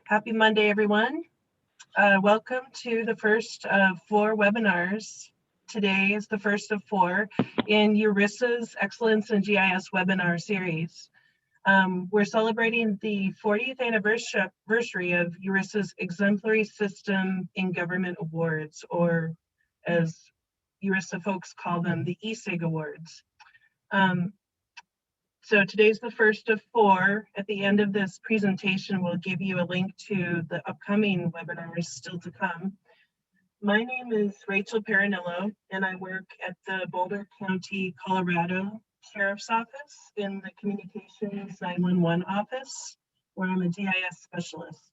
Happy Monday, everyone. Welcome to the first of 4 webinars. Today is the first of 4 in ERISA's Excellence in GIS webinar series. We're celebrating the 40th anniversary of ERISA's Exemplary System in Government Awards, or as ERISA folks call them, the ESIG Awards. So today's the first of 4. At the end of this presentation, we'll give you a link to the upcoming webinars still to come. My name is Rachel Parrinello, and I work at the Boulder County, Colorado Sheriff's Office in the Communications 911 office, where I'm a GIS specialist.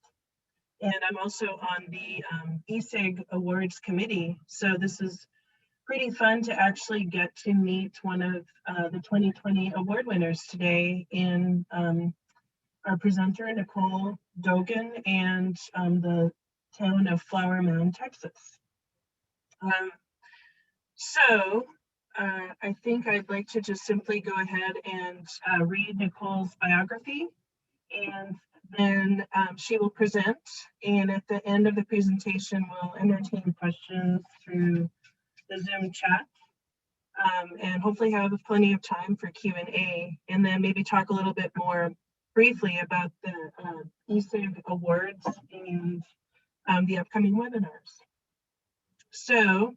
And I'm also on the ESIG Awards committee. So this is pretty fun to actually get to meet one of the 2020 award winners today in our presenter, Nicole, Dogan, and the town of Flower Mound, Texas. I think I'd like to just simply go ahead and read Nicole's biography, and then she will present, and at the end of the presentation, we'll entertain questions through the Zoom chat, and hopefully have plenty of time for Q&A, and then maybe talk a little bit more briefly about the ESIG Awards and the upcoming webinars. So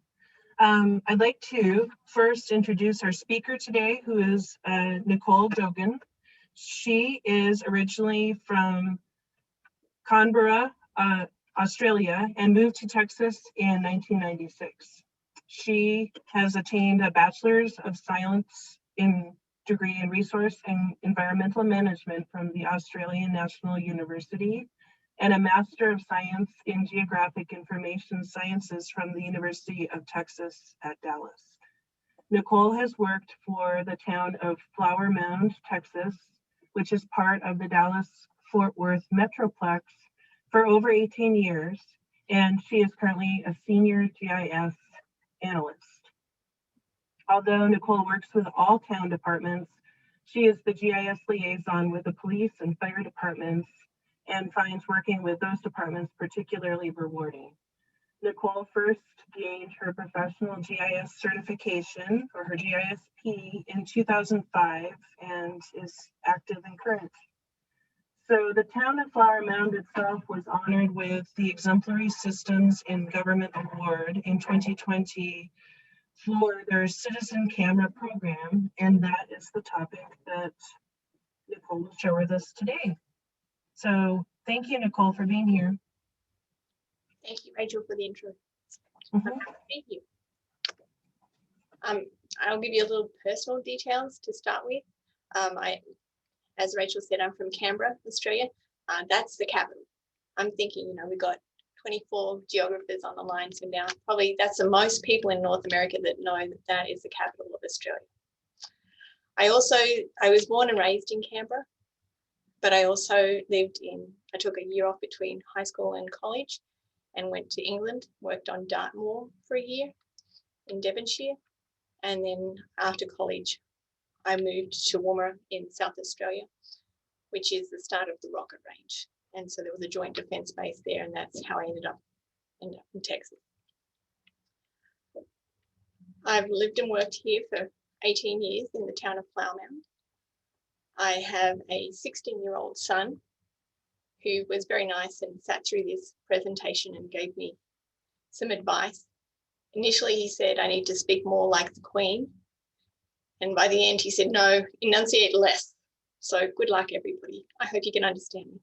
I'd like to first introduce our speaker today, who is Nicole Dogan. She is originally from Canberra, Australia, and moved to Texas in 1996. She has attained a Bachelor's of Science degree in Resource and Environmental Management from the Australian National University and a Master of Science in Geographic Information Sciences from the University of Texas at Dallas. Nicole has worked for the town of Flower Mound, Texas, which is part of the Dallas-Fort Worth Metroplex, for over 18 years, and she is currently a senior GIS analyst. Although Nicole works with all town departments, she is the GIS liaison with the police and fire departments and finds working with those departments particularly rewarding. Nicole first gained her professional GIS certification, or her GISP, in 2005 and is active and current. So the town of Flower Mound itself was honored with the Exemplary Systems in Government Award in 2020 for their Citizen Camera program, and that is the topic that Nicole will share with us today. So thank you, Nicole, for being here. Thank you, Rachel, for the intro. Mm-hmm. Thank you. I'll give you a little personal details to start with. As Rachel said, I'm from Canberra, Australia. That's the capital. I'm thinking, we got 24 geographers on the line, so now probably that's the most people in North America that know that that is the capital of Australia. I was born and raised in Canberra, but I also I took a year off between high school and college and went to England, worked on Dartmoor for a year in Devonshire. And then after college, I moved to Woomera in South Australia, which is the start of the rocket range. And so there was a joint defence base there, and that's how I ended up in Texas. I've lived and worked here for 18 years in the town of Flower Mound. I have a 16-year-old son who was very nice and sat through this presentation and gave me some advice. Initially, he said, I need to speak more like the Queen. And by the end, he said, no, enunciate less. So good luck, everybody. I hope you can understand me.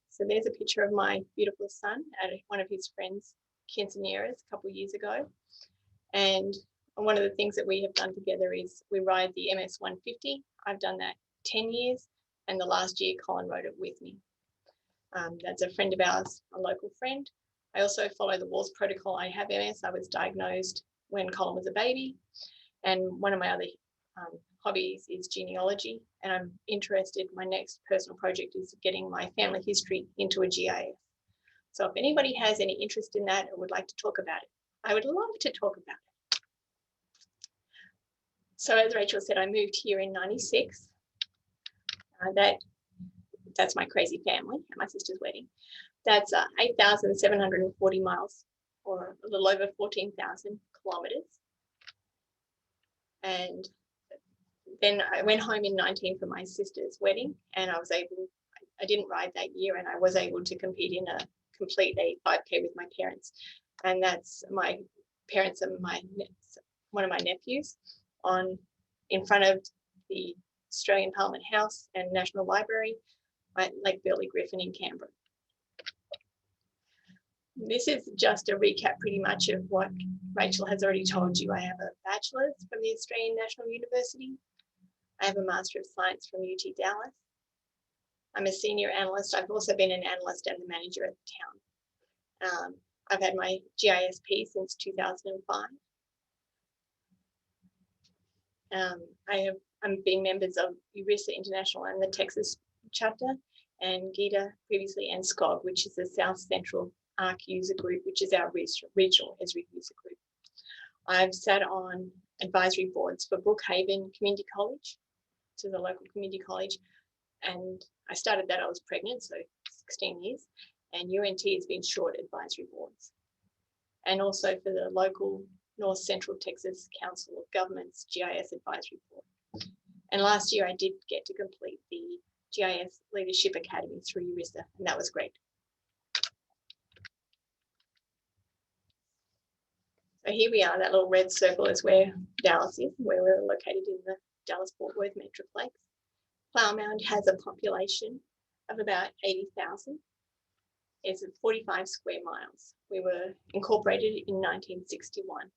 So there's a picture of my beautiful son at one of his friends' quinceañeras a couple of years ago. And one of the things that we have done together is we ride the MS 150. I've done that 10 years. And the last year, Colin rode it with me. That's a friend of ours, a local friend. I also follow the WARS protocol. I have MS. I was diagnosed when Colin was a baby. And one of my other hobbies is genealogy. And I'm interested, my next personal project is getting my family history into a GIS. So if anybody has any interest in that or would like to talk about it, I would love to talk about it. So as Rachel said, I moved here in '96. That that's my crazy family at my sister's wedding. That's 8,740 miles, or a little over 14,000 kilometers. And then I went home in 19 for my sister's wedding, and I didn't ride that year, and I was able to compete in a complete 5K with my parents. And that's my parents and one of my nephews in front of the Australian Parliament House and National Library at Lake Burley Griffin in Canberra. This is just a recap pretty much of what Rachel has already told you. I have a bachelor's from the Australian National University. I have a Master of Science from UT Dallas. I'm a senior analyst. I've also been an analyst and the manager at the town. I've had my GISP since 2005. I've been members of ESIG International and the Texas chapter, and GITA previously, and SCOG, which is the South Central ARC user group, which is our regional ESRI user group. I've sat on advisory boards for Brookhaven Community College, to the local community college, and I started that, I was pregnant, so 16 years, and UNT has been short advisory boards. And also for the local North Central Texas Council of Governments GIS Advisory Board. And last year I did get to complete the GIS Leadership Academy through ERISA, and that was great. So here we are, that little red circle is where Dallas is, where we're located in the Dallas-Fort Worth Metroplex. Flower Mound has a population of about 80,000. It's 45 square miles. We were incorporated in 1961.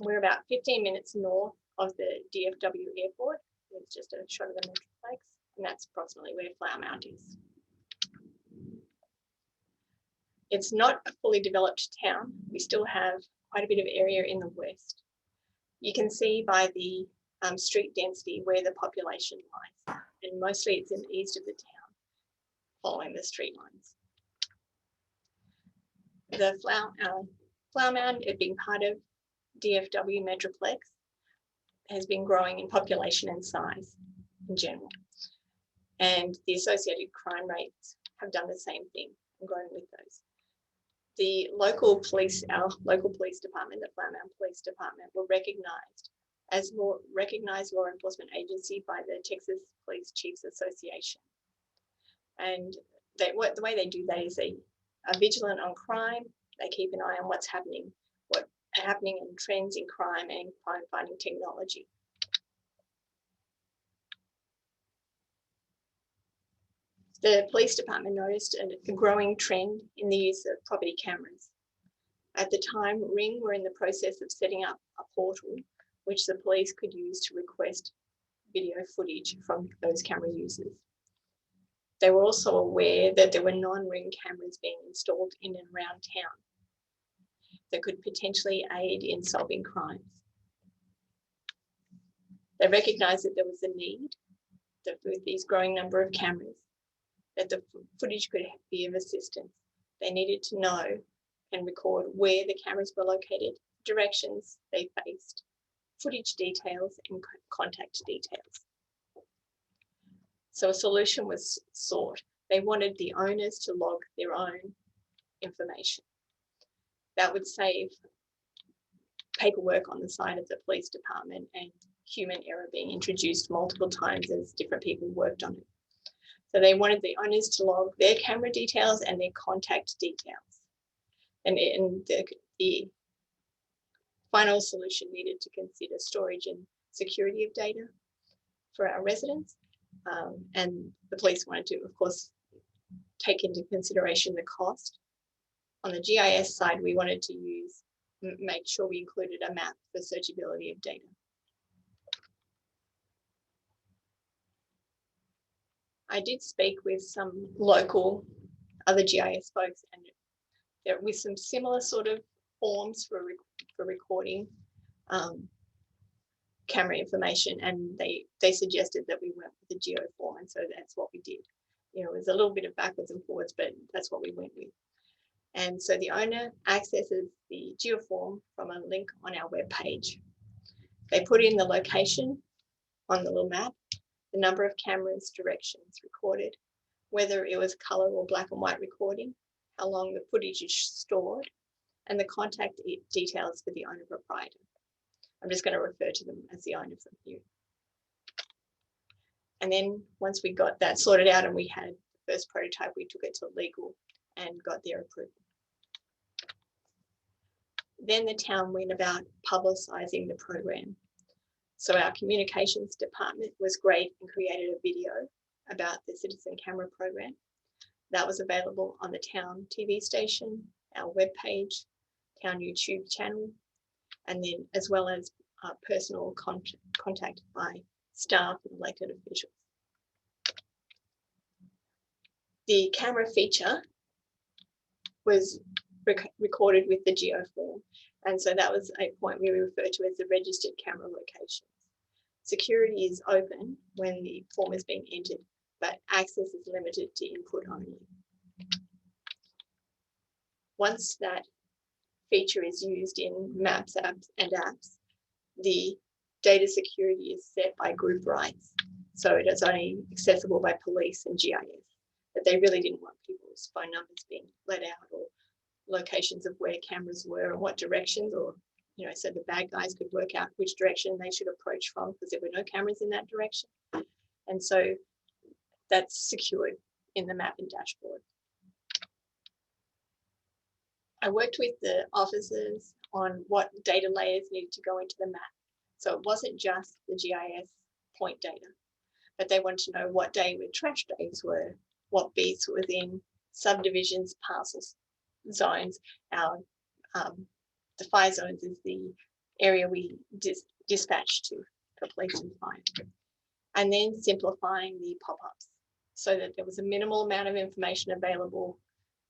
We're about 15 minutes north of the DFW airport. It's just a shot of the Metroplex, and that's approximately where Flower Mound is. It's not a fully developed town. We still have quite a bit of area in the west. You can see by the street density where the population lies, and mostly it's in the east of the town, following the street lines. The Flower Mound, it being part of DFW Metroplex, has been growing in population and size in general. And the associated crime rates have done the same thing and grown with those. The local police, our local police department, the Flower Mound Police Department, were recognized as recognized law enforcement agency by the Texas Police Chiefs Association. And the way they do that is they are vigilant on crime. They keep an eye on what's happening in trends in crime and crime fighting technology. The police department noticed a growing trend in the use of property cameras. At the time, Ring were in the process of setting up a portal which the police could use to request video footage from those camera users. They were also aware that there were non-Ring cameras being installed in and around town that could potentially aid in solving crimes. They recognized that there was a need, that with these growing number of cameras, that the footage could be of assistance. They needed to know and record where the cameras were located, directions they faced, footage details, and contact details. So a solution was sought. They wanted the owners to log their own information. That would save paperwork on the side of the police department and human error being introduced multiple times as different people worked on it. So they wanted the owners to log their camera details and their contact details. And the final solution needed to consider storage and security of data for our residents. And the police wanted to, of course, take into consideration the cost. On the GIS side, we wanted to make sure we included a map for searchability of data. I did speak with some local other GIS folks, and there with some similar sort of forms for recording camera information, and they suggested that we went with the Geoform, and so that's what we did. You know, it was a little bit of backwards and forwards, but that's what we went with. And so the owner accesses the Geoform from a link on our webpage. They put in the location on the little map, the number of cameras, directions recorded, whether it was color or black and white recording, how long the footage is stored, and the contact details for the owner proprietor. I'm just going to refer to them as the owner from here. And then once we got that sorted out and we had the first prototype, we took it to legal and got their approval. Then the town went about publicizing the program. So our communications department was great and created a video about the Citizen Camera program. That was available on the town TV station, our webpage, town YouTube channel, and then as well as personal contact by staff and elected officials. The camera feature was recorded with the Geoform, and so that was a point we refer to as the registered camera locations. Security is open when the form is being entered, but access is limited to input only. Once that feature is used in maps, apps, and apps, the data security is set by group rights. So it is only accessible by police and GIS, but they really didn't want people's phone numbers being let out or locations of where cameras were and what directions, or, you know, so the bad guys could work out which direction they should approach from because there were no cameras in that direction. And so that's secured in the map and dashboard. I worked with the officers on what data layers needed to go into the map. So it wasn't just the GIS point data, but they wanted to know what day where trash days were, what beats were within subdivisions, parcels, zones. Our the fire zones is the area we dispatch to for police and fire. And then simplifying the pop-ups so that there was a minimal amount of information available,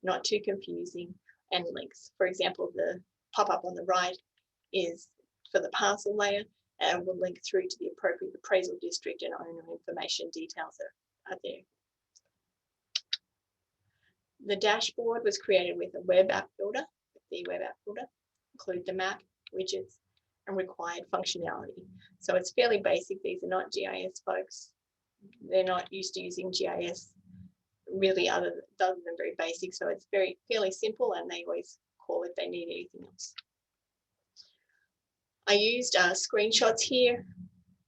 not too confusing, and links. For example, the pop-up on the right is for the parcel layer and will link through to the appropriate appraisal district, and owner information details are there. The dashboard was created with a web app builder. The web app builder include the map, widgets, and required functionality. So it's fairly basic. These are not GIS folks. They're not used to using GIS really other than very basic. So it's fairly simple, and they always call if they need anything else. I used screenshots here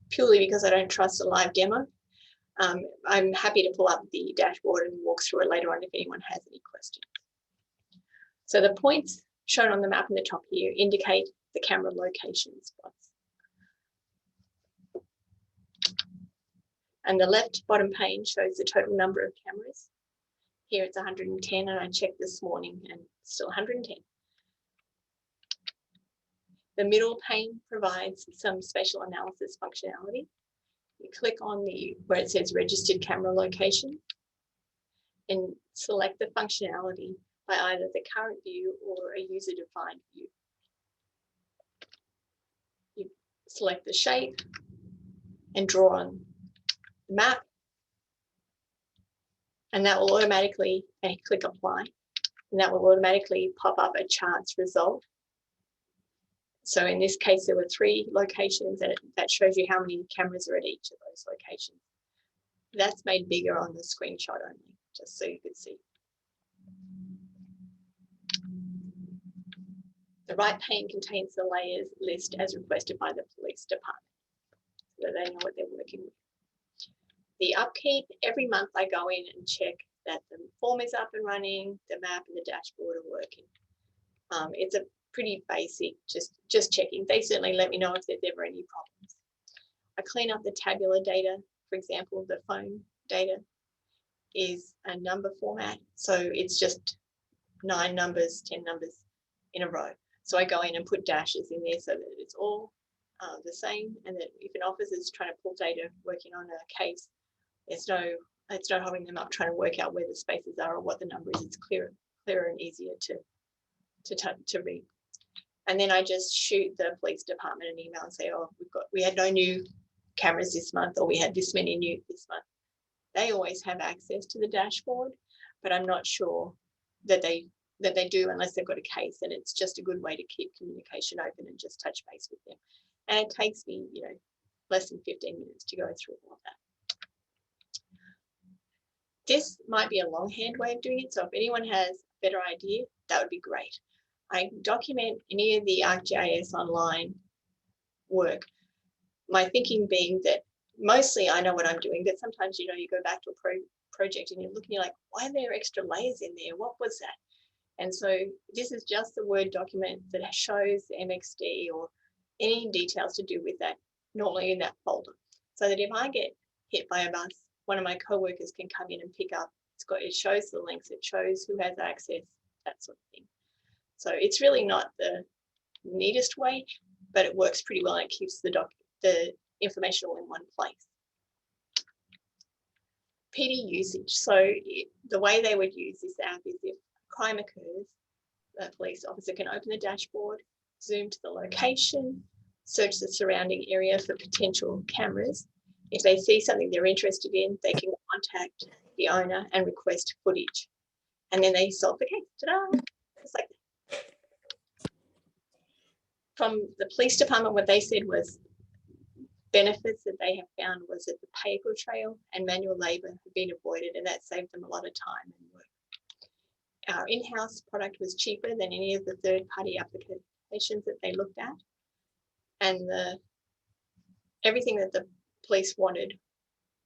purely because I don't trust a live demo. I'm happy to pull up the dashboard and walk through it later on if anyone has any questions. So the points shown on the map in the top here indicate the camera location spots. And the left bottom pane shows the total number of cameras. Here it's 110, and I checked this morning and still 110. The middle pane provides some spatial analysis functionality. You click on where it says registered camera location and select the functionality by either the current view or a user-defined view. You select the shape and draw on the map, and that will automatically, and click apply, and that will automatically pop up a charts result. So in this case, there were 3 locations, and that shows you how many cameras are at each of those locations. That's made bigger on the screenshot only, just so you could see. The right pane contains the layers list as requested by the police department, so they know what they're working with. The upkeep, every month I go in and check that the form is up and running, the map and the dashboard are working. It's a pretty basic, just checking. They certainly let me know if there's ever any problems. I clean up the tabular data. For example, the phone data is a number format, so it's just 9 numbers, 10 numbers in a row. So I go in and put dashes in there so that it's all the same, and that if an officer is trying to pull data working on a case, it's not holding them up trying to work out where the spaces are or what the number is. It's clearer and easier to read. And then I just shoot the police department an email and say, oh, we had no new cameras this month, or we had this many new this month. They always have access to the dashboard, but I'm not sure that they do unless they've got a case, and it's just a good way to keep communication open and just touch base with them. And it takes me, less than 15 minutes to go through all of that. This might be a longhand way of doing it. So if anyone has a better idea, that would be great. I document any of the ArcGIS online work. My thinking being that mostly I know what I'm doing, but sometimes, you know, you go back to a project and you're looking, you're like, why are there extra layers in there? What was that? And so this is just the Word document that shows the MXD or any details to do with that, normally in that folder. So that if I get hit by a bus, one of my co-workers can come in and pick up. It shows the links, it shows who has access, that sort of thing. So it's really not the neatest way, but it works pretty well and it keeps the information all in one place. PD usage. So the way they would use this app is if crime occurs, the police officer can open the dashboard, zoom to the location, search the surrounding area for potential cameras. If they see something they're interested in, they can contact the owner and request footage. And then they solve the case. Ta-da! Just like that. From the police department, what they said was benefits that they have found was that the paper trail and manual labour have been avoided, and that saved them a lot of time and work. Our in-house product was cheaper than any of the third-party applications that they looked at, and everything that the police wanted,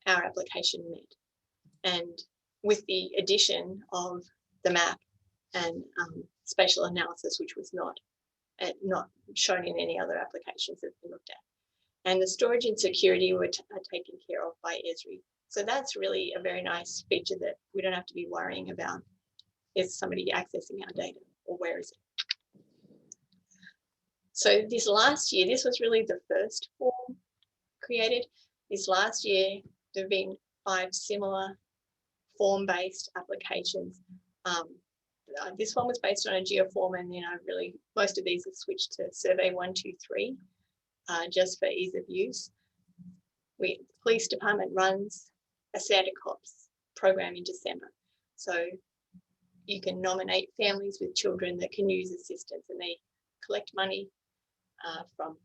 our application met. And with the addition of the map and spatial analysis, which was not shown in any other applications that we looked at. And the storage and security are taken care of by ESRI. So that's really a very nice feature that we don't have to be worrying about. Is somebody accessing our data, or where is it? So this last year, this was really the first form created. This last year, there have been 5 similar form-based applications. This one was based on a Geoform, and then most of these have switched to Survey 123. Just for ease of use. The police department runs a Santa Cops program in December. So you can nominate families with children that can use assistance, and they collect money from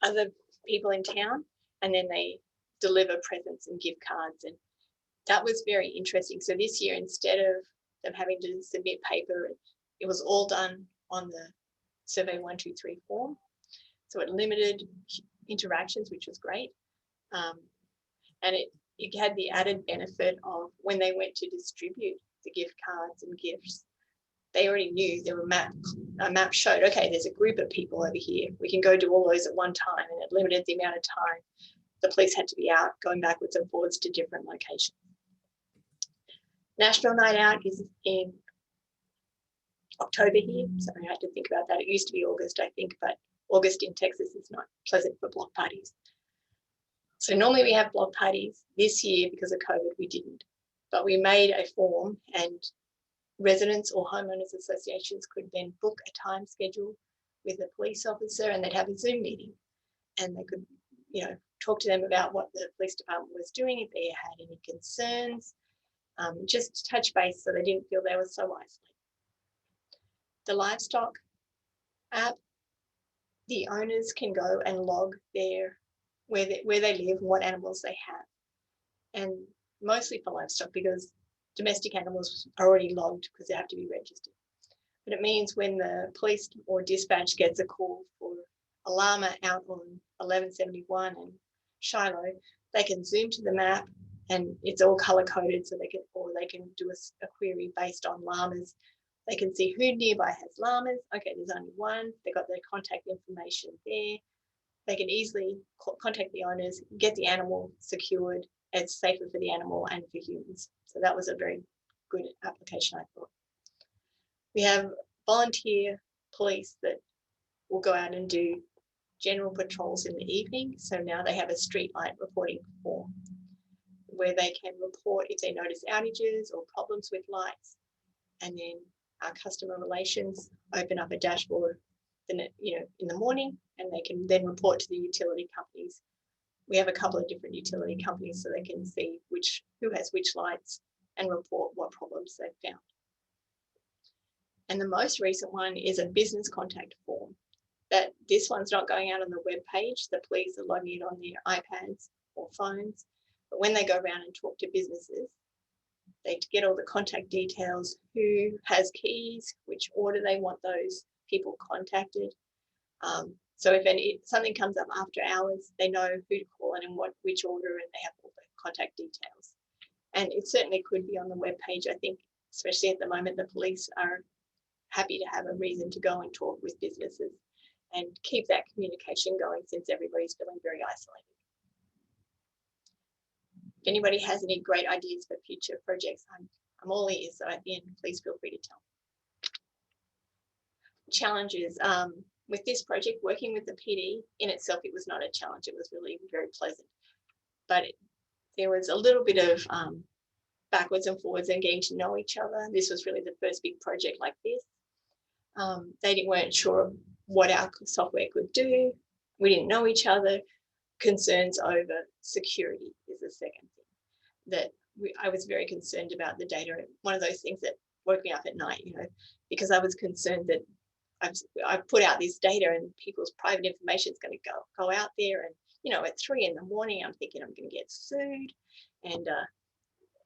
other people in town, and then they deliver presents and gift cards. And that was very interesting. So this year, instead of them having to submit paper, it was all done on the Survey 123 form. So it limited interactions, which was great. And it had the added benefit of when they went to distribute the gift cards and gifts, they already knew there were a map showed, okay, there's a group of people over here. We can go do all those at one time, and it limited the amount of time the police had to be out going backwards and forwards to different locations. National Night Out is in October here, so I had to think about that. It used to be August, I think, but August in Texas is not pleasant for block parties. So normally we have block parties. This year, because of COVID, we didn't. But we made a form, and residents or homeowners associations could then book a time schedule with a police officer, and they'd have a Zoom meeting. And they could, talk to them about what the police department was doing, if they had any concerns, just touch base so they didn't feel they were so isolated. The livestock app, the owners can go and log where they live, what animals they have, and mostly for livestock, because domestic animals are already logged because they have to be registered. But it means when the police or dispatch gets a call for a llama out on 1171 and Shiloh, they can zoom to the map, and it's all color coded, so they can do a query based on llamas. They can see who nearby has llamas. Okay, there's only one. They got their contact information there. They can easily contact the owners, get the animal secured. It's safer for the animal and for humans. So that was a very good application, I thought. We have volunteer police that will go out and do general patrols in the evening. So now they have a street light reporting form where they can report if they notice outages or problems with lights. And then our customer relations open up a dashboard in the morning, and they can then report to the utility companies. We have a couple of different utility companies, so they can see who has which lights and report what problems they've found. And the most recent one is a business contact form. This one's not going out on the web page. The police are logging it on their iPads or phones. But when they go around and talk to businesses, they get all the contact details, who has keys, which order they want those people contacted. So if something comes up after hours, they know who to call and in which order, and they have all the contact details. And it certainly could be on the web page. I think, especially at the moment, the police are happy to have a reason to go and talk with businesses and keep that communication going, since everybody's feeling very isolated. If anybody has any great ideas for future projects, I'm all ears. So at the end, please feel free to tell. Challenges. With this project, working with the PD in itself, it was not a challenge. It was really very pleasant. But there was a little bit of backwards and forwards and getting to know each other. This was really the first big project like this. They weren't sure what our software could do. We didn't know each other. Concerns over security is the second thing that I was very concerned about the data. One of those things that woke me up at night, because I was concerned that I've put out this data and people's private information is going to go out there. And, at 3 in the morning, I'm thinking I'm going to get sued. And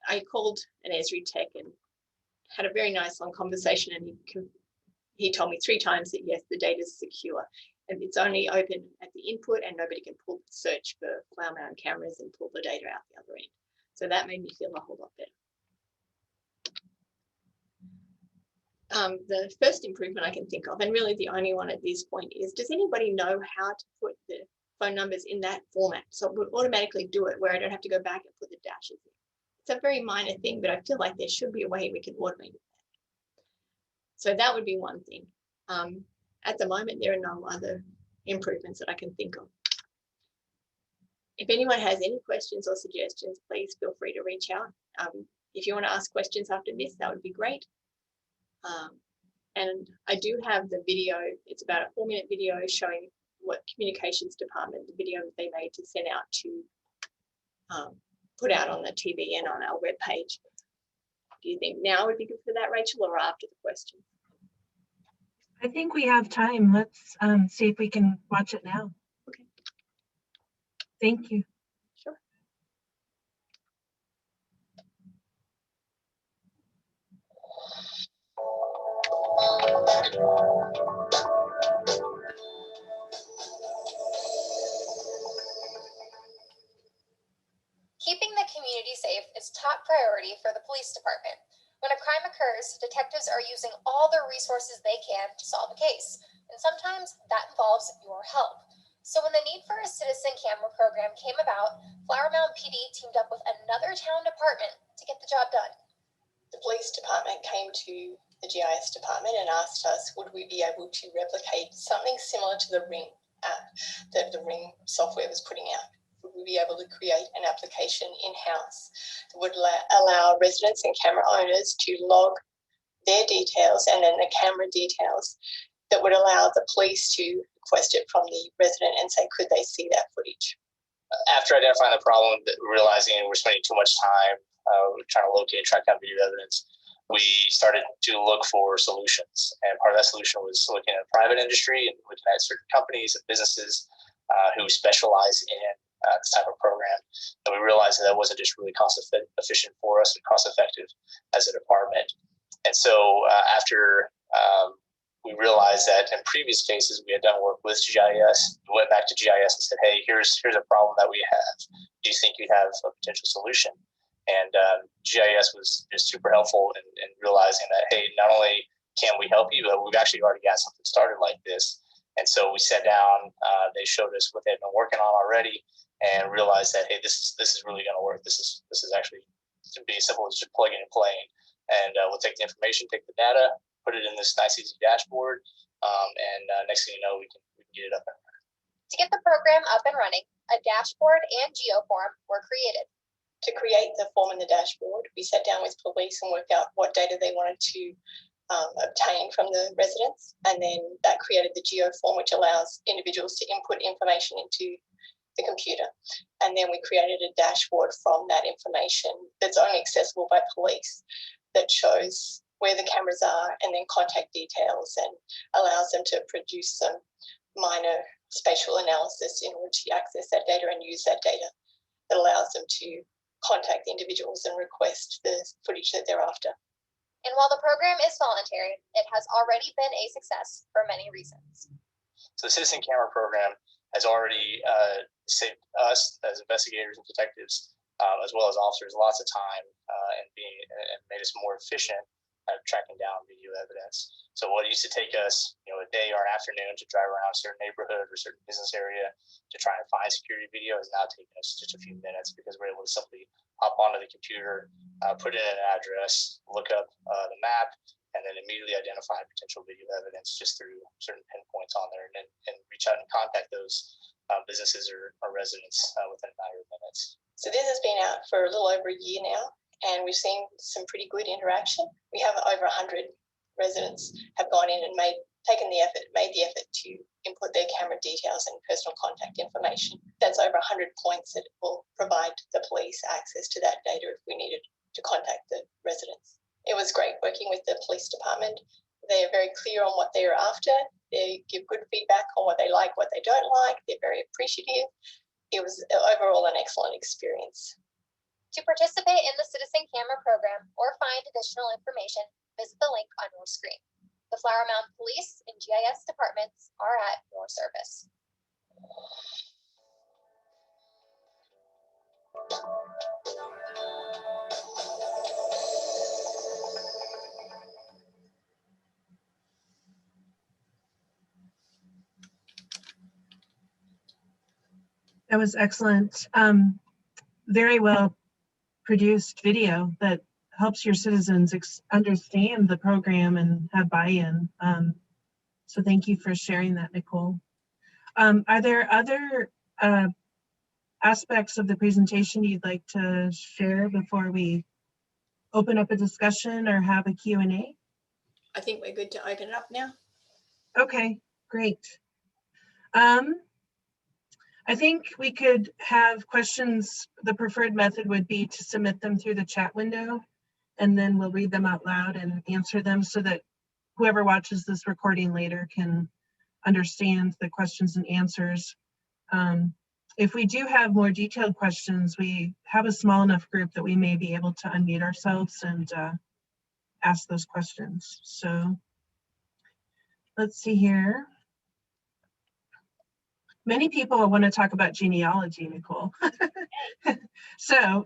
I called an ESRI tech and had a very nice long conversation. And he told me 3 times that, yes, the data is secure. And it's only open at the input, and nobody can search for flower mound cameras and pull the data out the other end. So that made me feel a whole lot better. The first improvement I can think of, and really the only one at this point, is, does anybody know how to put the phone numbers in that format? So it would automatically do it where I don't have to go back and put the dashes in. It's a very minor thing, but I feel like there should be a way we can automate that. So that would be one thing. At the moment, there are no other improvements that I can think of. If anyone has any questions or suggestions, please feel free to reach out. If you want to ask questions after this, that would be great. And I do have the video. It's about a 4-minute video showing what communications department, the video that they made to send out to put out on the TV and on our webpage. Do you think now would be good for that, Rachel, or after the question? I think we have time. Let's see if we can watch it now. Okay. Thank you. Sure. Keeping the community safe is top priority for the police department. When a crime occurs, detectives are using all the resources they can to solve a case, and sometimes that involves your help. So when the need for a citizen camera program came about, Flower Mound PD teamed up with another town department to get the job done. The police department came to the GIS department and asked us, would we be able to replicate something similar to the Ring app that the Ring software was putting out? Would we be able to create an application in-house that would allow residents and camera owners to log their details and then the camera details that would allow the police to request it from the resident and say, could they see that footage? After identifying the problem, realizing we're spending too much time trying to locate and track down video evidence, we started to look for solutions. And part of that solution was looking at the private industry and looking at certain companies and businesses who specialize in this type of program. And we realized that wasn't just really cost efficient for us and cost effective as a department. And so after we realized that in previous cases we had done work with GIS, we went back to GIS and said, hey, here's a problem that we have. Do you think you have a potential solution? And GIS was just super helpful in realizing that, hey, not only can we help you, but we've actually already got something started like this. And so we sat down, they showed us what they'd been working on already, and realized that, hey, this is really going to work. This is actually to be as simple as just plugging and playing. And we'll take the information, take the data, put it in this nice easy dashboard, and next thing you know, we can get it up and running. To get the program up and running, a dashboard and Geoform were created. To create the form and the dashboard, we sat down with police and worked out what data they wanted to obtain from the residents, and then that created the Geoform, which allows individuals to input information into the computer. And then we created a dashboard from that information that's only accessible by police that shows where the cameras are and then contact details, and allows them to produce some minor spatial analysis in order to access that data and use that data. That allows them to contact the individuals and request the footage that they're after. And while the program is voluntary, it has already been a success for many reasons. So the Citizen Camera Program has already saved us as investigators and detectives, as well as officers, lots of time and made us more efficient at tracking down video evidence. So what used to take us, a day or an afternoon to drive around a certain neighborhood or certain business area to try and find security video is now taking us just a few minutes because we're able to simply hop onto the computer, put in an address, look up the map, and then immediately identify potential video evidence just through certain pinpoints on there, and reach out and contact those businesses or residents within a matter of minutes. So this has been out for a little over a year now, and we've seen some pretty good interaction. We have over 100 residents have gone in and made the effort to input their camera details and personal contact information. That's over 100 points that will provide the police access to that data if we needed to contact the residents. It was great working with the police department. They are very clear on what they're after. They give good feedback on what they like, what they don't like. They're very appreciative. It was overall an excellent experience. To participate in the Citizen Camera Program or find additional information, visit the link on your screen. The Flower Mound Police and GIS departments are at your service. That was excellent. Very well produced video that helps your citizens understand the program and have buy-in. So thank you for sharing that, Nicole. Are there other aspects of the presentation you'd like to share before we open up a discussion or have a Q&A? I think we're good to open it up now. Okay, great. I think we could have questions. The preferred method would be to submit them through the chat window, and then we'll read them out loud and answer them so that whoever watches this recording later can understand the questions and answers. If we do have more detailed questions, we have a small enough group that we may be able to unmute ourselves and ask those questions. So let's see here. Many people want to talk about genealogy, Nicole. So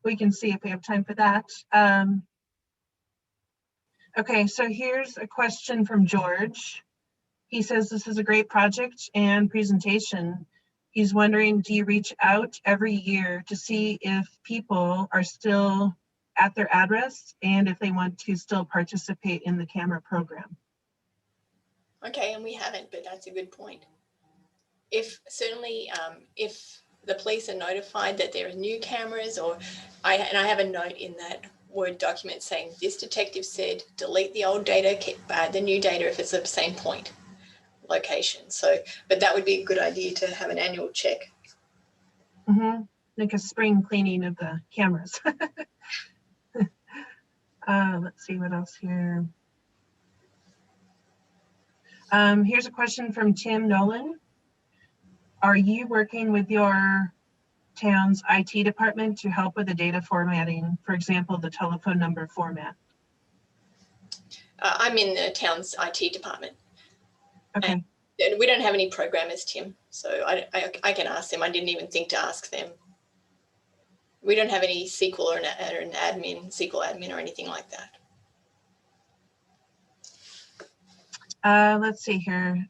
we can see if we have time for that. Okay, so here's a question from George. He says, this is a great project and presentation. He's wondering, do you reach out every year to see if people are still at their address and if they want to still participate in the camera program? Okay, and we haven't, but that's a good point. If the police are notified that there are new cameras, or I have a note in that Word document saying this detective said delete the old data, keep the new data if it's the same point location. So, but that would be a good idea to have an annual check. Mm-hmm. Like a spring cleaning of the cameras. Let's see what else here. Here's a question from Tim Nolan. Are you working with your town's IT department to help with the data formatting, for example, the telephone number format? I'm in the town's IT department. Okay. And we don't have any programmers, Tim, so I can ask them. I didn't even think to ask them. We don't have any SQL or an admin, SQL admin or anything like that. Let's see here.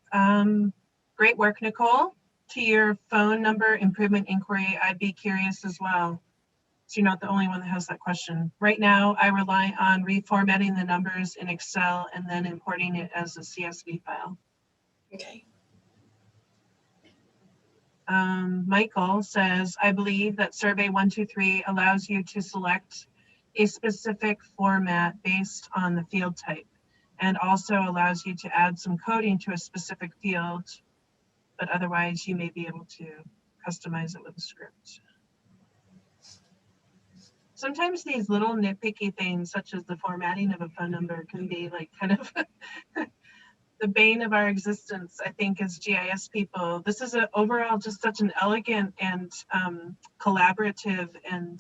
Great work, Nicole. To your phone number improvement inquiry, I'd be curious as well. So you're not the only one that has that question. Right now, I rely on reformatting the numbers in Excel and then importing it as a CSV file. Okay. Michael says, I believe that Survey 123 allows you to select a specific format based on the field type, and also allows you to add some coding to a specific field, but otherwise you may be able to customize it with a script. Sometimes these little nitpicky things, such as the formatting of a phone number, can be like kind of the bane of our existence, I think, as GIS people. This is overall just such an elegant and collaborative and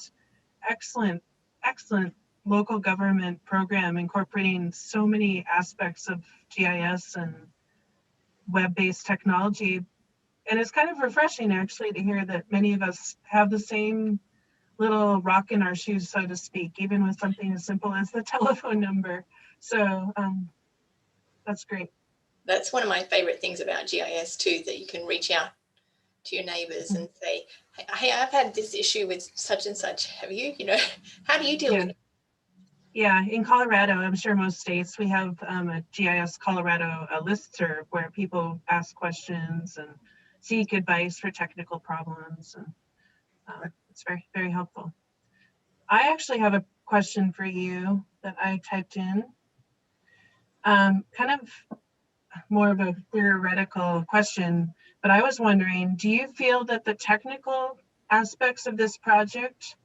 excellent, excellent local government program incorporating so many aspects of GIS and web-based technology. And it's kind of refreshing actually to hear that many of us have the same little rock in our shoes, so to speak, even with something as simple as the telephone number. So that's great. That's one of my favorite things about GIS too, that you can reach out to your neighbors and say, hey, I've had this issue with such and such. Have you, how do you deal with it? Yeah, in Colorado, I'm sure most states, we have a GIS Colorado listserv where people ask questions and seek advice for technical problems. And it's very, very helpful. I actually have a question for you that I typed in. Kind of more of a theoretical question, but I was wondering, do you feel that the technical aspects of this project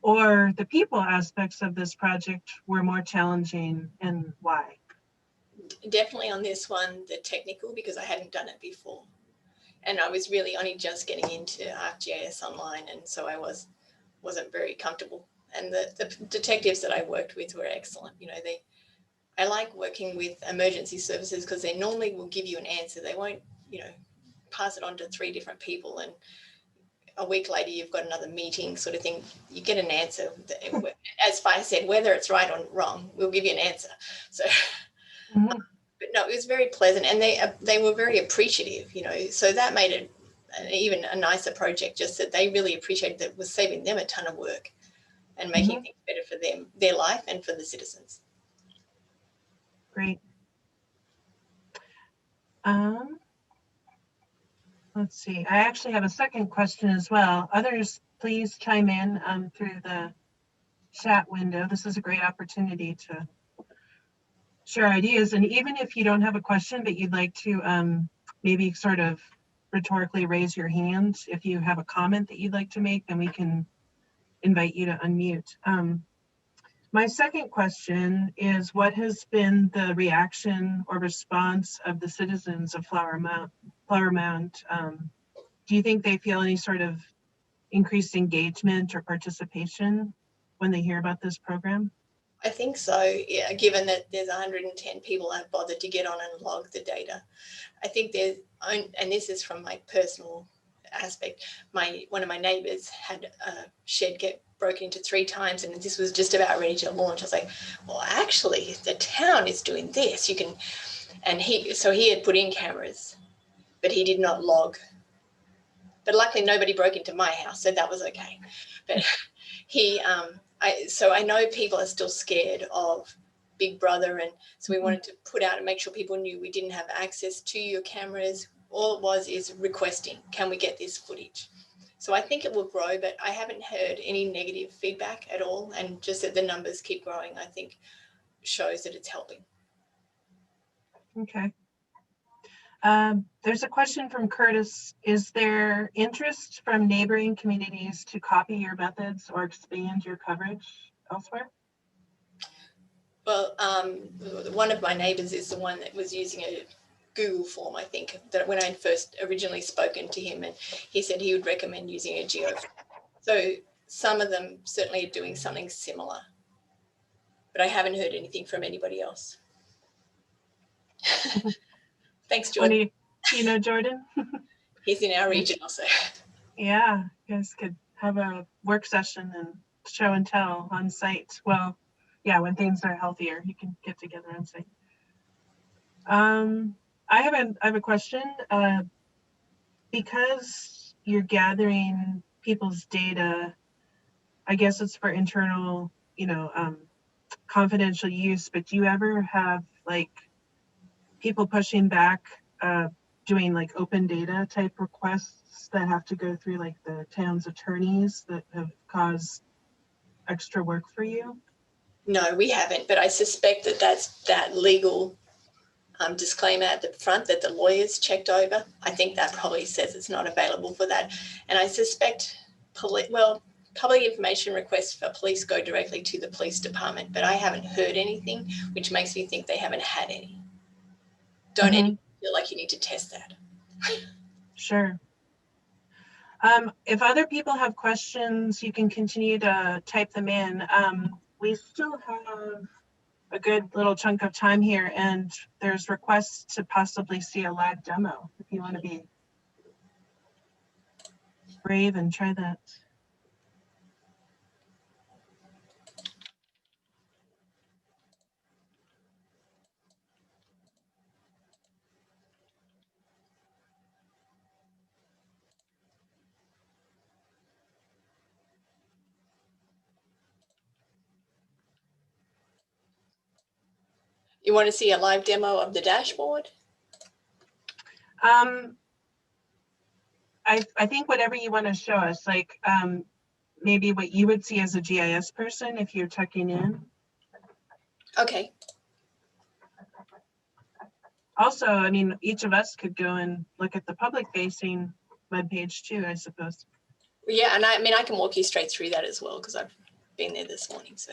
or the people aspects of this project were more challenging, and why? Definitely on this one, the technical, because I hadn't done it before. And I was really only just getting into ArcGIS Online, and so I wasn't very comfortable. And the detectives that I worked with were excellent. I like working with emergency services because they normally will give you an answer. They won't, pass it on to 3 different people, and a week later you've got another meeting sort of thing. You get an answer. As Fi said, whether it's right or wrong, we'll give you an answer. So, but no, it was very pleasant, and they were very appreciative, so that made it even a nicer project, just that they really appreciated that it was saving them a ton of work and making things better for them, their life, and for the citizens. Great. Let's see, I actually have a second question as well. Others, please chime in through the chat window. This is a great opportunity to share ideas. And even if you don't have a question, but you'd like to maybe sort of rhetorically raise your hand, if you have a comment that you'd like to make, then we can invite you to unmute. My second question is, what has been the reaction or response of the citizens of Flower Mound? Do you think they feel any sort of increased engagement or participation when they hear about this program? I think so, yeah, given that there's 110 people that have bothered to get on and log the data. I think and this is from my personal aspect, one of my neighbours had a shed get broken into 3 times, and this was just about ready to launch. I was like, well, actually, the town is doing this. And he had put in cameras, but he did not log. But luckily, nobody broke into my house, so that was okay. But so I know people are still scared of Big Brother, and so we wanted to put out and make sure people knew we didn't have access to your cameras. All it was is requesting, can we get this footage? So I think it will grow, but I haven't heard any negative feedback at all, and just that the numbers keep growing, I think, shows that it's helping. Okay. There's a question from Curtis. Is there interest from neighboring communities to copy your methods or expand your coverage elsewhere? Well, one of my neighbours is the one that was using a Google form, I think, that when I first originally spoken to him, and he said he would recommend using a Geoform. So some of them certainly are doing something similar, but I haven't heard anything from anybody else. Thanks, Jordan. You know Jordan? He's in our region also. Yeah, you guys could have a work session and show and tell on site. Well, yeah, when things are healthier, you can get together on site. I have a question. Because you're gathering people's data, I guess it's for internal, confidential use, but do you ever have like people pushing back, doing like open data type requests that have to go through like the town's attorneys that have caused extra work for you? No, we haven't, but I suspect that's that legal disclaimer at the front that the lawyers checked over. I think that probably says it's not available for that. And I suspect, public information requests for police go directly to the police department, but I haven't heard anything, which makes me think they haven't had any. Don't feel like you need to test that. Sure. If other people have questions, you can continue to type them in. We still have a good little chunk of time here, and there's requests to possibly see a live demo if you want to be brave and try that. You want to see a live demo of the dashboard? I think whatever you want to show us, like maybe what you would see as a GIS person if you're tucking in. Okay. Also, I mean, each of us could go and look at the public facing webpage too, I suppose. Yeah, and I mean, I can walk you straight through that as well because I've been there this morning. So,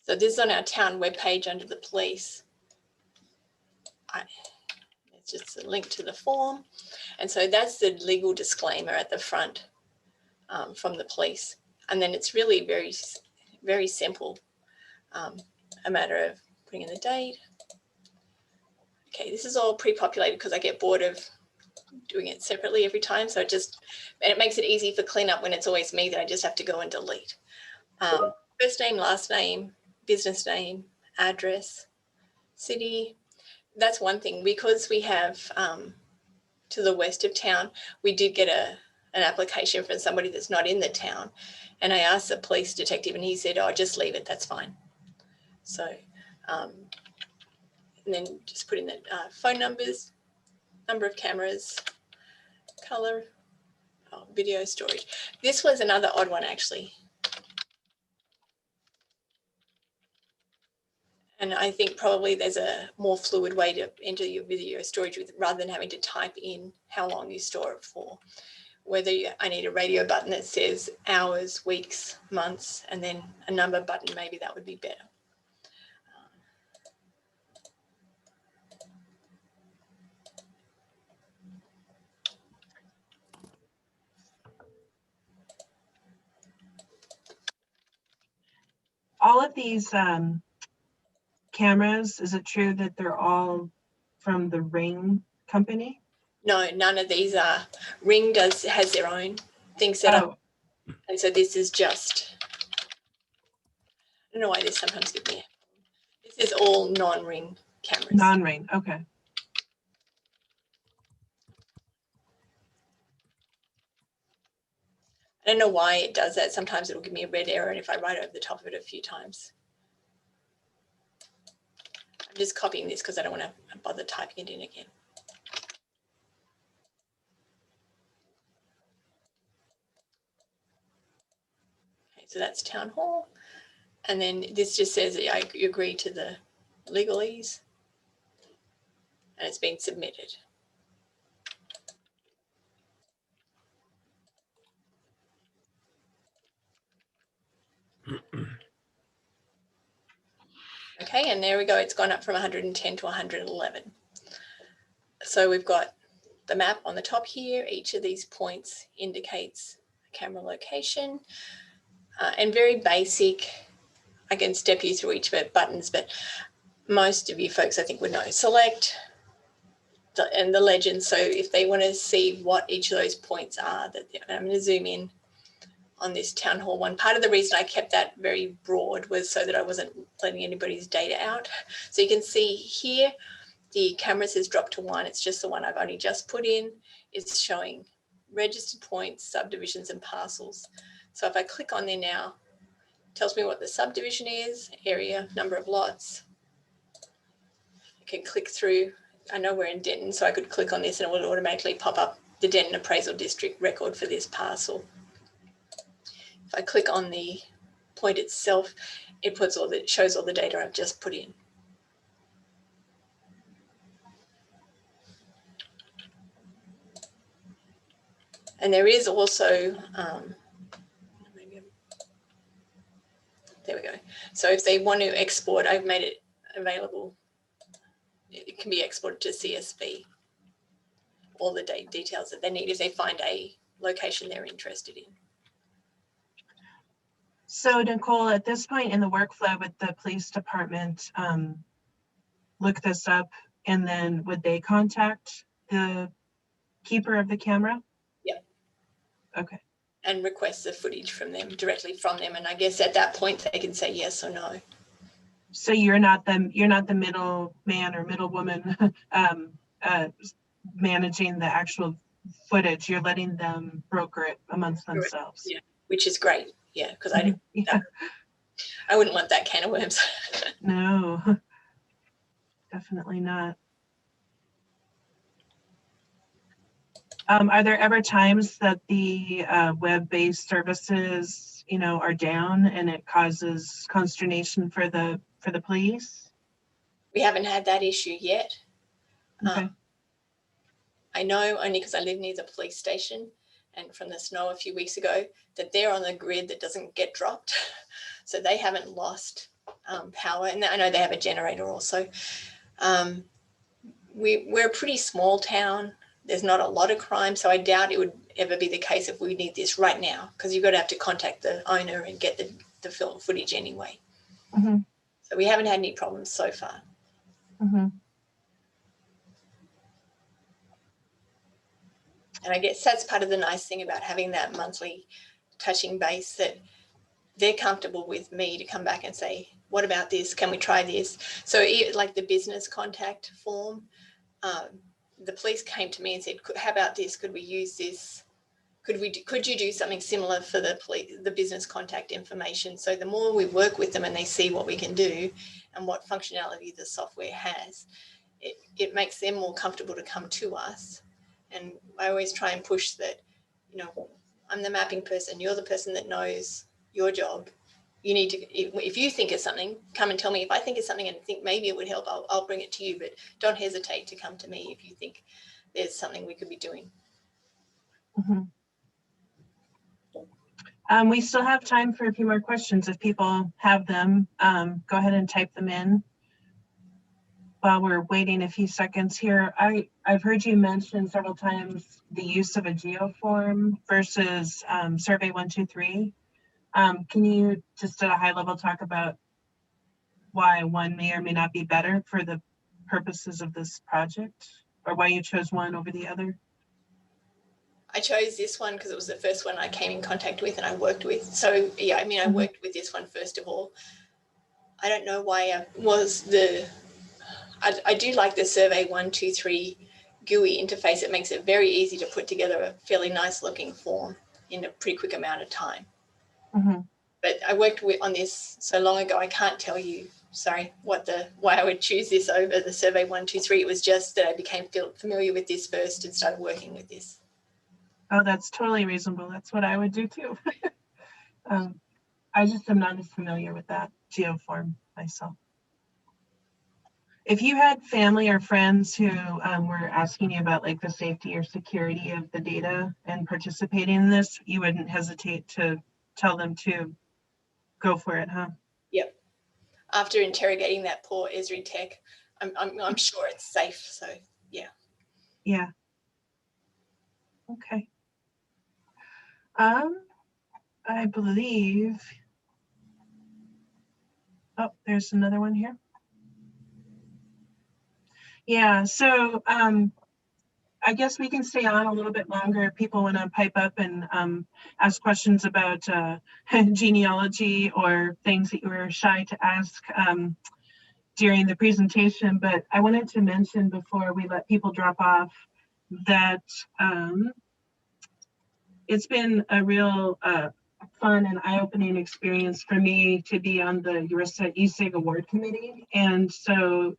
so this is on our town webpage under the police. It's just a link to the form. And so that's the legal disclaimer at the front from the police. And then it's really very, very simple. A matter of putting in the date. Okay, this is all pre-populated because I get bored of doing it separately every time. So and it makes it easy for cleanup when it's always me that I just have to go and delete. First name, last name, business name, address, city. That's one thing. Because we have to the west of town, we did get an application from somebody that's not in the town. And I asked the police detective and he said, oh, just leave it, that's fine. So, and then just put in the phone numbers, number of cameras, color, video storage. This was another odd one actually. And I think probably there's a more fluid way to enter your video storage rather than having to type in how long you store it for. Whether I need a radio button that says hours, weeks, months, and then a number button, maybe that would be better. All of these cameras, is it true that they're all from the Ring company? No, none of these are. Ring has their own thing set up. And so this is just, I don't know why this sometimes gives me. This is all non-Ring cameras. Non-Ring, okay. I don't know why it does that. Sometimes it'll give me a red error and if I write over the top of it a few times. I'm just copying this because I don't want to bother typing it in again. Okay, so that's town hall. And then this just says that you agree to the legalese and it's been submitted. Okay, and there we go. It's gone up from 110 to 111. So we've got the map on the top here. Each of these points indicates a camera location and very basic. I can step you through each of the buttons, but most of you folks I think would know. Select and the legend. So if they want to see what each of those points are, I'm going to zoom in on this town hall one. Part of the reason I kept that very broad was so that I wasn't letting anybody's data out. So you can see here, the camera says drop to 1. It's just the one I've only just put in. It's showing registered points, subdivisions and parcels. So if I click on there now, it tells me what the subdivision is, area, number of lots. I can click through. I know we're in Denton, so I could click on this and it would automatically pop up the Denton Appraisal District record for this parcel. If I click on the point itself, it shows all the data I've just put in. And there is also, there we go. So if they want to export, I've made it available. It can be exported to CSV. All the details that they need if they find a location they're interested in. So Nicole, at this point in the workflow with the police department, look this up, and then would they contact the keeper of the camera? Yep. Okay. And request the footage from them, directly from them. And I guess at that point they can say yes or no. So you're not the middle man or middle woman managing the actual footage. You're letting them broker it amongst themselves. Yeah, which is great. Yeah, because I wouldn't want that can of worms. No, definitely not. Are there ever times that the web-based services, are down and it causes consternation for the police? We haven't had that issue yet. Okay. I know only because I live near the police station, and from the snow a few weeks ago, that they're on the grid that doesn't get dropped. So they haven't lost power. And I know they have a generator also. We're a pretty small town. There's not a lot of crime. So I doubt it would ever be the case if we need this right now, because you've got to have to contact the owner and get the film footage anyway. Mm-hmm. So we haven't had any problems so far. Mm-hmm. And I guess that's part of the nice thing about having that monthly touching base, that they're comfortable with me to come back and say, what about this? Can we try this? So like the business contact form, the police came to me and said, how about this? Could we use this? Could you do something similar for the business contact information? So the more we work with them and they see what we can do and what functionality the software has, it makes them more comfortable to come to us. And I always try and push that, I'm the mapping person. You're the person that knows your job. You need to, if you think of something, come and tell me. If I think of something and think maybe it would help, I'll bring it to you. But don't hesitate to come to me if you think there's something we could be doing. Mm-hmm. We still have time for a few more questions. If people have them, go ahead and type them in. While we're waiting a few seconds here, I've heard you mention several times the use of a Geoform versus Survey 123. Can you just at a high level talk about why one may or may not be better for the purposes of this project, or why you chose one over the other? I chose this one because it was the first one I came in contact with and I worked with. So yeah, I worked with this one first of all. I don't know why I do like the Survey 123 GUI interface. It makes it very easy to put together a fairly nice looking form in a pretty quick amount of time. Mm-hmm. But I worked on this so long ago, I can't tell you, sorry, why I would choose this over the Survey 123. It was just that I became familiar with this first and started working with this. Oh, that's totally reasonable. That's what I would do too. I just am not as familiar with that Geoform myself. If you had family or friends who were asking you about like the safety or security of the data and participating in this, you wouldn't hesitate to tell them to go for it, huh? Yep. After interrogating that poor Esri tech, I'm sure it's safe. So yeah. Yeah. Okay. I believe. Oh, there's another one here. Yeah, so I guess we can stay on a little bit longer if people want to pipe up and ask questions about genealogy or things that you were shy to ask during the presentation. But I wanted to mention before we let people drop off that it's been a real fun and eye-opening experience for me to be on the ESIG Award Committee. And so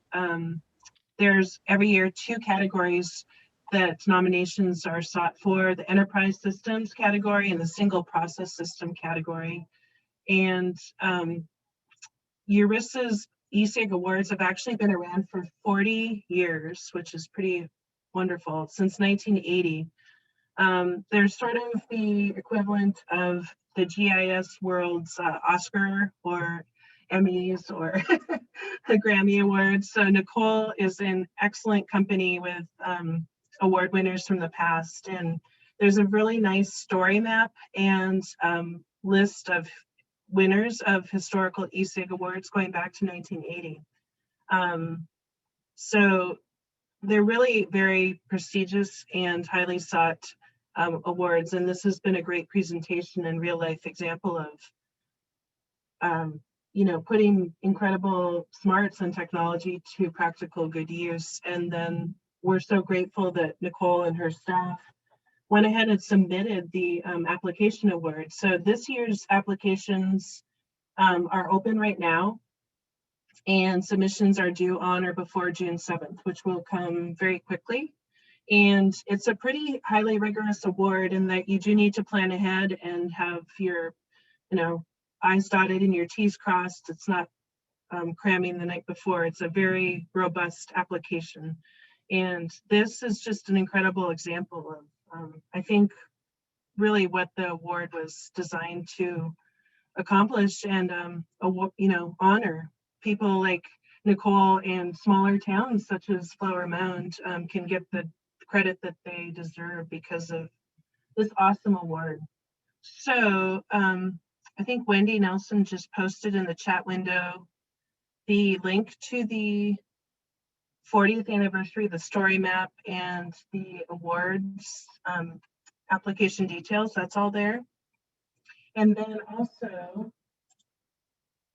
there's every year 2 categories that nominations are sought for: the enterprise systems category and the single process system category. And ERISA's ESIG Awards have actually been around for 40 years, which is pretty wonderful, since 1980. They're sort of the equivalent of the GIS world's Oscar, or Emmys or the Grammy Awards. So Nicole is in excellent company with award winners from the past. And there's a really nice story map and list of winners of historical ESIG awards going back to 1980. So they're really very prestigious and highly sought awards. And this has been a great presentation and real life example of you know, putting incredible smarts and technology to practical good use. And then we're so grateful that Nicole and her staff went ahead and submitted the application award. So this year's applications are open right now, and submissions are due on or before June 7th, which will come very quickly. And it's a pretty highly rigorous award in that you do need to plan ahead and have your, you know, I's dotted and your T's crossed. It's not cramming the night before. It's a very robust application. And this is just an incredible example of, I think, really what the award was designed to accomplish and, you know, honor people like Nicole, and smaller towns such as Flower Mound can get the credit that they deserve because of this awesome award. So I think Wendy Nelson just posted in the chat window the link to the 40th anniversary, the story map, and the awards application details. That's all there. And then also,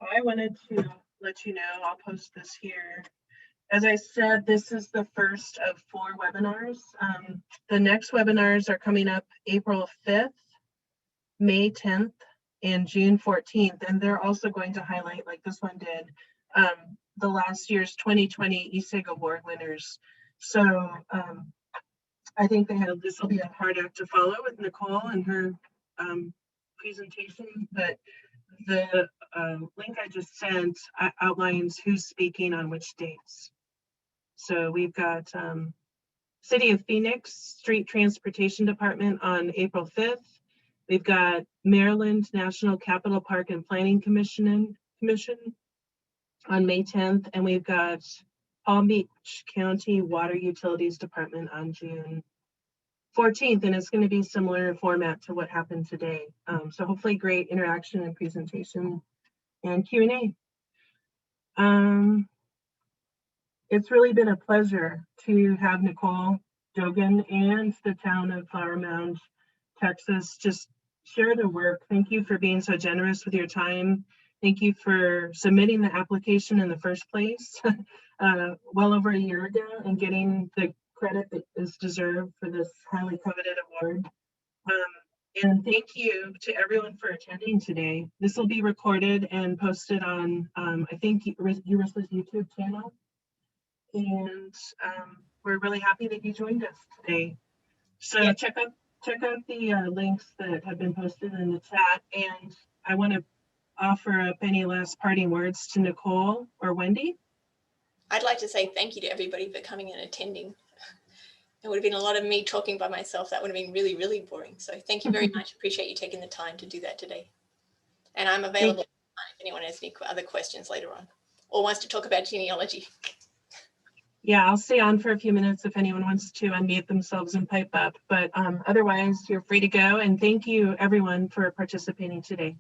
I wanted to let you know, I'll post this here. As I said, this is the first of 4 webinars. The next webinars are coming up April 5th, May 10th, and June 14th. And they're also going to highlight, like this one did, the last year's 2020 ESIG Award winners. So I think this will be a hard act to follow with Nicole and her presentation, but the link I just sent outlines who's speaking on which dates. So we've got City of Phoenix Street Transportation Department on April 5th. We've got Maryland National Capital Park and Planning Commission on May 10th. And we've got Palm Beach County Water Utilities Department on June 14th. And it's going to be similar format to what happened today. So hopefully great interaction and presentation and Q&A. It's really been a pleasure to have Nicole, Dogan, and the town of Flower Mound, Texas, just share their work. Thank you for being so generous with your time. Thank you for submitting the application in the first place, well over a year ago, and getting the credit that is deserved for this highly coveted award. And thank you to everyone for attending today. This will be recorded and posted on, I think, URISA's YouTube channel. And we're really happy that you joined us today. So yeah, check out the links that have been posted in the chat. And I want to offer up any last parting words to Nicole or Wendy. I'd like to say thank you to everybody for coming and attending. It would have been a lot of me talking by myself. That would have been really, really boring. So thank you very much. Appreciate you taking the time to do that today. And I'm available if anyone has any other questions later on or wants to talk about genealogy. Yeah, I'll stay on for a few minutes if anyone wants to unmute themselves and pipe up, but otherwise you're free to go. And thank you everyone for participating today.